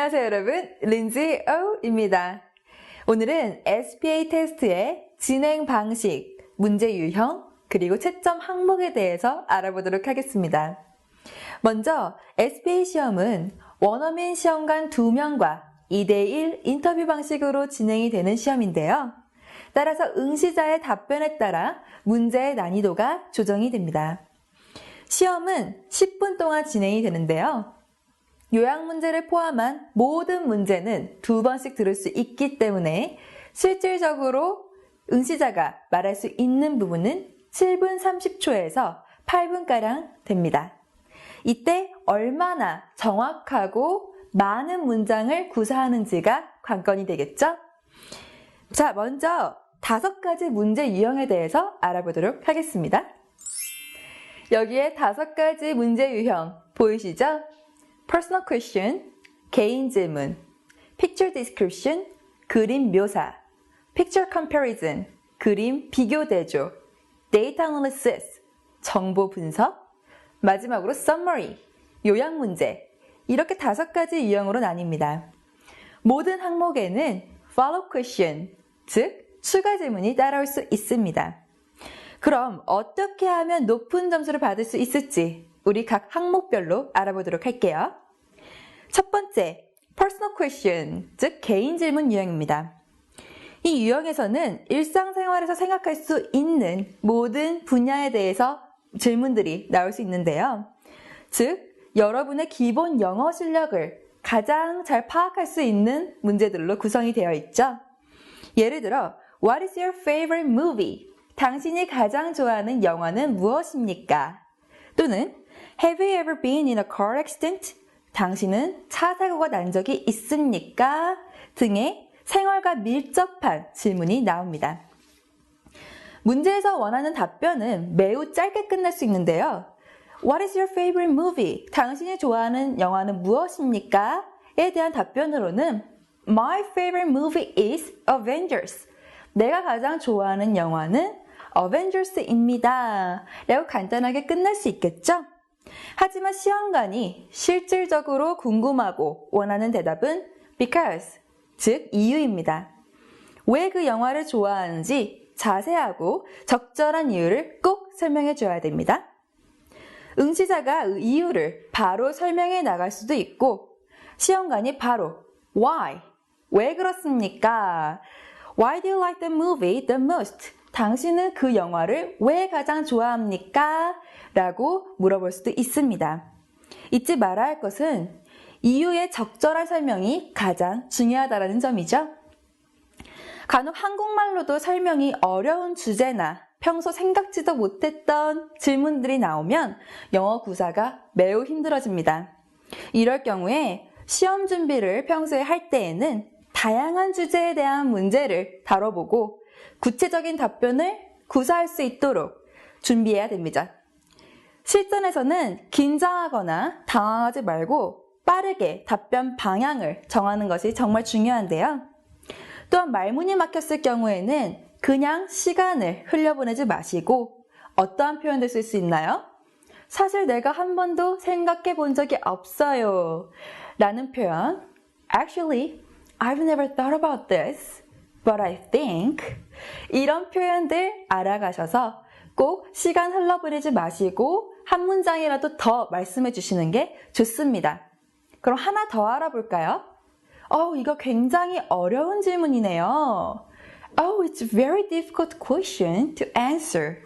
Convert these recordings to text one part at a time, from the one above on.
안녕하세요 여러분, 린지 O입니다. 오늘은 SPA 테스트의 진행 방식, 문제 유형, 그리고 채점 항목에 대해서 알아보도록 하겠습니다. 먼저 SPA 시험은 원어민 시험관 2명과 2대1 인터뷰 방식으로 진행이 되는 시험인데요. 따라서 응시자의 답변에 따라 문제의 난이도가 조정이 됩니다. 시험은 10분 동안 진행이 되는데요. 요약 문제를 포함한 모든 문제는 2번씩 들을 수 있기 때문에 실질적으로 응시자가 말할 수 있는 부분은 7분 30초에서 8분가량 됩니다. 이때 얼마나 정확하고 많은 문장을 구사하는지가 관건이 되겠죠? 자, 먼저 5가지 문제 유형에 대해서 알아보도록 하겠습니다. 여기에 5가지 문제 유형 보이시죠? Personal question, 개인 질문, Picture description, 그림 묘사, Picture comparison, 그림 비교 대조, Data analysis, 정보 분석, 마지막으로 Summary, 요약 문제, 이렇게 5가지 유형으로 나뉩니다. 모든 항목에는 Follow question, 즉 추가 질문이 따라올 수 있습니다. 그럼 어떻게 하면 높은 점수를 받을 수 있을지 우리 각 항목별로 알아보도록 할게요. 첫 번째, Personal question, 즉 개인 질문 유형입니다. 이 유형에서는 일상생활에서 생각할 수 있는 모든 분야에 대해서 질문들이 나올 수 있는데요. 즉, 여러분의 기본 영어 실력을 가장 잘 파악할 수 있는 문제들로 구성이 되어 있죠. 예를 들어, What is your favorite movie? 당신이 가장 좋아하는 영화는 무엇입니까? 또는 Have you ever been in a car accident? 당신은 차 사고가 난 적이 있습니까? 등의 생활과 밀접한 질문이 나옵니다. 문제에서 원하는 답변은 매우 짧게 끝날 수 있는데요. What is your favorite movie? 당신이 좋아하는 영화는 무엇입니까? 에 대한 답변으로는 My favorite movie is Avengers. 내가 가장 좋아하는 영화는 Avengers입니다. 라고 간단하게 끝날 수 있겠죠? 하지만 시험관이 실질적으로 궁금하고 원하는 대답은 because, 즉 이유입니다. 왜 그 영화를 좋아하는지 자세하고 적절한 이유를 꼭 설명해 줘야 됩니다. 응시자가 이유를 바로 설명해 나갈 수도 있고 시험관이 바로 why, 왜 그렇습니까? Why do you like the movie the most? 당신은 그 영화를 왜 가장 좋아합니까? 라고 물어볼 수도 있습니다. 잊지 말아야 할 것은 이유의 적절한 설명이 가장 중요하다는 점이죠. 간혹 한국말로도 설명이 어려운 주제나 평소 생각지도 못했던 질문들이 나오면 영어 구사가 매우 힘들어집니다. 이럴 경우에 시험 준비를 평소에 할 때에는 다양한 주제에 대한 문제를 다뤄보고 구체적인 답변을 구사할 수 있도록 준비해야 됩니다. 실전에서는 긴장하거나 당황하지 말고 빠르게 답변 방향을 정하는 것이 정말 중요한데요. 또한 말문이 막혔을 경우에는 그냥 시간을 흘려보내지 마시고 어떠한 표현들 쓸 수 있나요? 사실 내가 한 번도 생각해 본 적이 없어요 라는 표현, Actually, I've never thought about this, but I think 이런 표현들 알아가셔서 꼭 시간 흘려보내지 마시고 한 문장이라도 더 말씀해 주시는 게 좋습니다. 그럼 하나 더 알아볼까요? 이거 굉장히 어려운 질문이네요. It's a very difficult question to answer.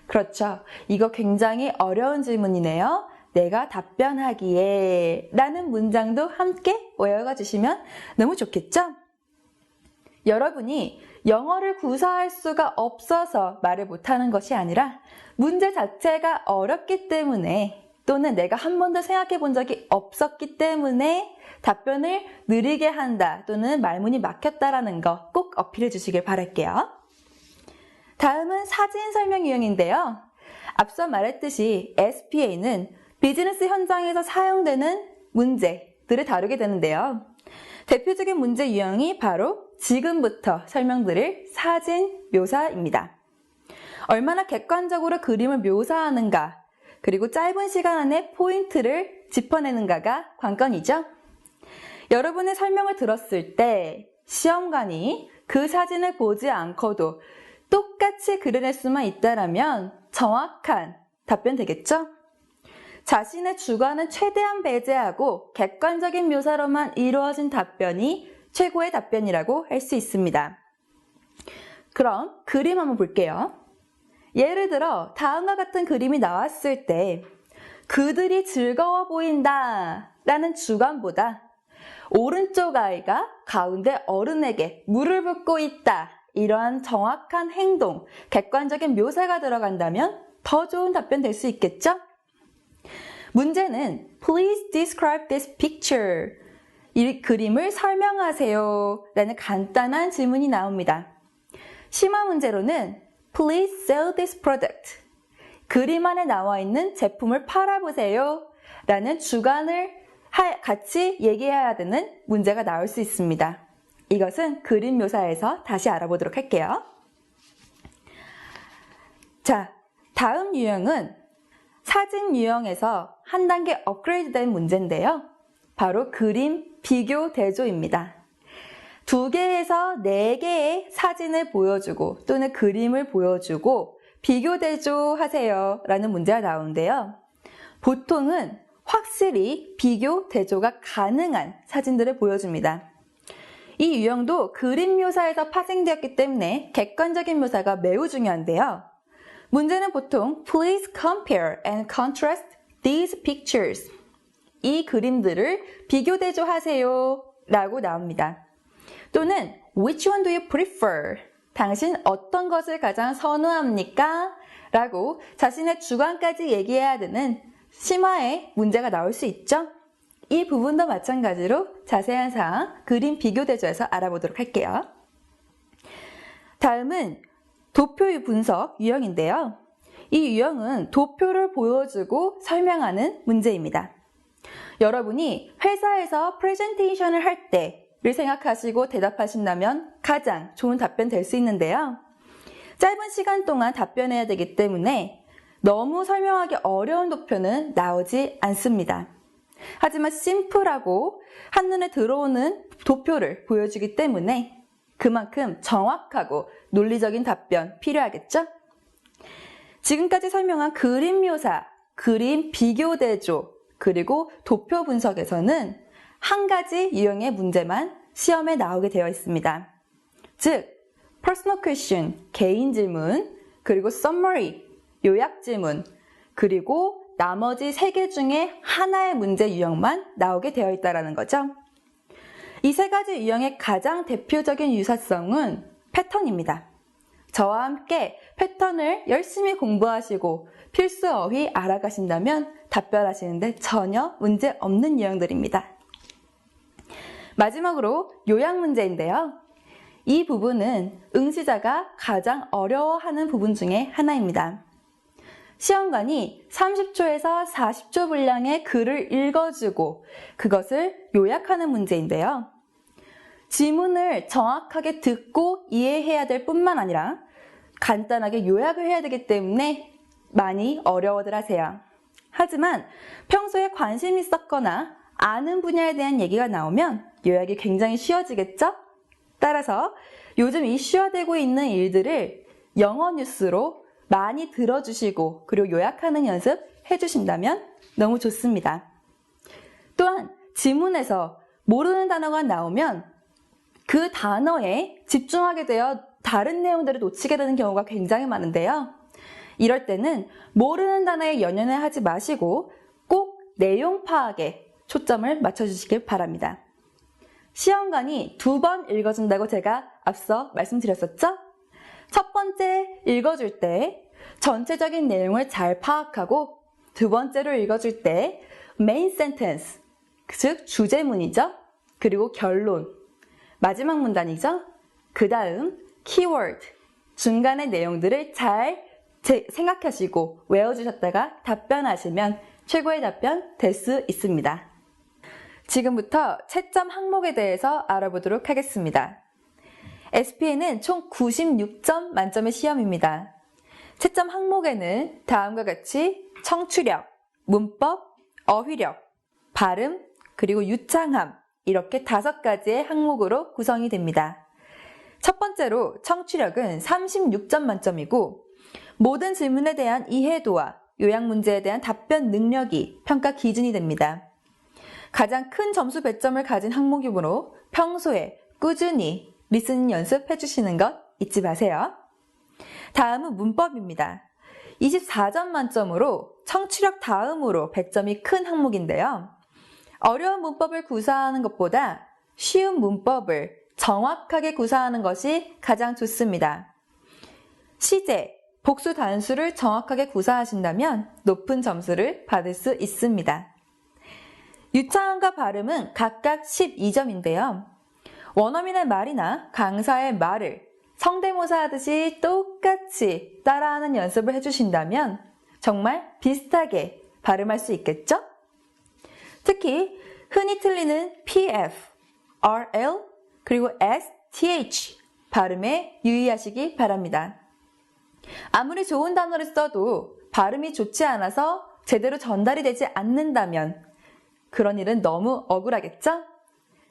그렇죠. 이거 굉장히 어려운 질문이네요. 내가 답변하기에 라는 문장도 함께 외워가 주시면 너무 좋겠죠? 여러분이 영어를 구사할 수가 없어서 말을 못하는 것이 아니라 문제 자체가 어렵기 때문에 또는 내가 한 번도 생각해 본 적이 없었기 때문에 답변을 느리게 한다 또는 말문이 막혔다라는 거 꼭 어필해 주시길 바랄게요. 다음은 사진 설명 유형인데요. 앞서 말했듯이 SPA는 비즈니스 현장에서 사용되는 문제들을 다루게 되는데요. 대표적인 문제 유형이 바로 지금부터 설명드릴 사진 묘사입니다. 얼마나 객관적으로 그림을 묘사하는가, 그리고 짧은 시간 안에 포인트를 짚어내는가가 관건이죠. 여러분의 설명을 들었을 때 시험관이 그 사진을 보지 않고도 똑같이 그려낼 수만 있다라면 정확한 답변 되겠죠? 자신의 주관은 최대한 배제하고 객관적인 묘사로만 이루어진 답변이 최고의 답변이라고 할 수 있습니다. 그럼 그림 한번 볼게요. 예를 들어 다음과 같은 그림이 나왔을 때 그들이 즐거워 보인다 라는 주관보다 오른쪽 아이가 가운데 어른에게 물을 붓고 있다 이러한 정확한 행동, 객관적인 묘사가 들어간다면 더 좋은 답변 될 수 있겠죠? 문제는 Please describe this picture. 이 그림을 설명하세요 라는 간단한 질문이 나옵니다. 심화 문제로는 Please sell this product. 그림 안에 나와 있는 제품을 팔아보세요 라는 주관을 같이 얘기해야 되는 문제가 나올 수 있습니다. 이것은 그림 묘사에서 다시 알아보도록 할게요. 자, 다음 유형은 사진 유형에서 한 단계 업그레이드된 문제인데요. 바로 그림 비교 대조입니다. 2개에서 4개의 사진을 보여주고 또는 그림을 보여주고 비교 대조하세요 라는 문제가 나오는데요. 보통은 확실히 비교 대조가 가능한 사진들을 보여줍니다. 이 유형도 그림 묘사에서 파생되었기 때문에 객관적인 묘사가 매우 중요한데요. 문제는 보통 Please compare and contrast these pictures. 이 그림들을 비교 대조하세요 라고 나옵니다. 또는 Which one do you prefer? 당신 어떤 것을 가장 선호합니까? 라고 자신의 주관까지 얘기해야 되는 심화의 문제가 나올 수 있죠. 이 부분도 마찬가지로 자세한 사항 그림 비교 대조에서 알아보도록 할게요. 다음은 도표 분석 유형인데요. 이 유형은 도표를 보여주고 설명하는 문제입니다. 여러분이 회사에서 프레젠테이션을 할 때를 생각하시고 대답하신다면 가장 좋은 답변 될 수 있는데요. 짧은 시간 동안 답변해야 되기 때문에 너무 설명하기 어려운 도표는 나오지 않습니다. 하지만 심플하고 한눈에 들어오는 도표를 보여주기 때문에 그만큼 정확하고 논리적인 답변 필요하겠죠? 지금까지 설명한 그림 묘사, 그림 비교 대조, 그리고 도표 분석에서는 한 가지 유형의 문제만 시험에 나오게 되어 있습니다. 즉, personal question, 개인 질문, 그리고 summary, 요약 질문, 그리고 나머지 3개 중에 하나의 문제 유형만 나오게 되어 있다는 거죠. 이 3가지 유형의 가장 대표적인 유사성은 패턴입니다. 저와 함께 패턴을 열심히 공부하시고 필수 어휘 알아가신다면 답변하시는데 전혀 문제 없는 유형들입니다. 마지막으로 요약 문제인데요. 이 부분은 응시자가 가장 어려워하는 부분 중에 하나입니다. 시험관이 30초에서 40초 분량의 글을 읽어주고 그것을 요약하는 문제인데요. 지문을 정확하게 듣고 이해해야 될 뿐만 아니라 간단하게 요약을 해야 되기 때문에 많이 어려워들 하세요. 하지만 평소에 관심 있었거나 아는 분야에 대한 얘기가 나오면 요약이 굉장히 쉬워지겠죠? 따라서 요즘 이슈화되고 있는 일들을 영어 뉴스로 많이 들어주시고 그리고 요약하는 연습 해주신다면 너무 좋습니다. 또한 지문에서 모르는 단어가 나오면 그 단어에 집중하게 되어 다른 내용들을 놓치게 되는 경우가 굉장히 많은데요. 이럴 때는 모르는 단어에 연연해 하지 마시고 꼭 내용 파악에 초점을 맞춰주시길 바랍니다. 시험관이 2번 읽어준다고 제가 앞서 말씀드렸었죠? 첫 번째 읽어줄 때 전체적인 내용을 잘 파악하고 두 번째로 읽어줄 때 main sentence, 즉 주제문이죠. 그리고 결론, 마지막 문단이죠. 그 다음 keyword, 중간의 내용들을 잘 생각하시고 외워주셨다가 답변하시면 최고의 답변 될 수 있습니다. 지금부터 채점 항목에 대해서 알아보도록 하겠습니다. SPA는 총 96점 만점의 시험입니다. 채점 항목에는 다음과 같이 청취력, 문법, 어휘력, 발음, 그리고 유창함 이렇게 5가지의 항목으로 구성이 됩니다. 첫 번째로 청취력은 36점 만점이고 모든 질문에 대한 이해도와 요약 문제에 대한 답변 능력이 평가 기준이 됩니다. 가장 큰 점수 배점을 가진 항목이므로 평소에 꾸준히 리스닝 연습해 주시는 것 잊지 마세요. 다음은 문법입니다. 24점 만점으로 청취력 다음으로 배점이 큰 항목인데요. 어려운 문법을 구사하는 것보다 쉬운 문법을 정확하게 구사하는 것이 가장 좋습니다. 시제, 복수 단수를 정확하게 구사하신다면 높은 점수를 받을 수 있습니다. 유창함과 발음은 각각 12점인데요. 원어민의 말이나 강사의 말을 성대모사 하듯이 똑같이 따라하는 연습을 해주신다면 정말 비슷하게 발음할 수 있겠죠? 특히 흔히 틀리는 PF, RL, 그리고 STH 발음에 유의하시기 바랍니다. 아무리 좋은 단어를 써도 발음이 좋지 않아서 제대로 전달이 되지 않는다면 그런 일은 너무 억울하겠죠?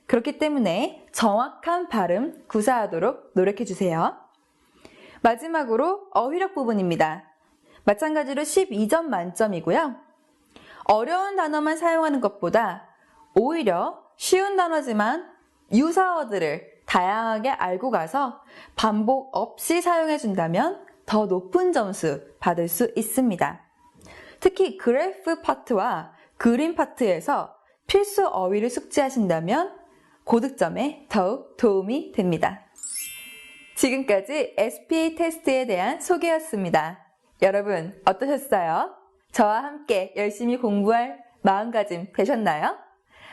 그렇기 때문에 정확한 발음 구사하도록 노력해주세요. 마지막으로 어휘력 부분입니다. 마찬가지로 12점 만점이고요. 어려운 단어만 사용하는 것보다 오히려 쉬운 단어지만 유사어들을 다양하게 알고 가서 반복 없이 사용해준다면 더 높은 점수 받을 수 있습니다. 특히 그래프 파트와 그림 파트에서 필수 어휘를 숙지하신다면 고득점에 더욱 도움이 됩니다. 지금까지 SPA 테스트에 대한 소개였습니다. 여러분 어떠셨어요? 저와 함께 열심히 공부할 마음가짐 되셨나요?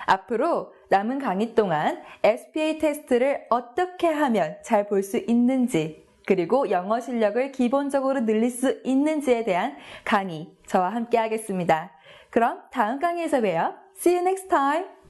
앞으로 남은 강의 동안 SPA 테스트를 어떻게 하면 잘 볼 수 있는지 그리고 영어 실력을 기본적으로 늘릴 수 있는지에 대한 강의 저와 함께 하겠습니다. 그럼 다음 강의에서 봬요. See you next time!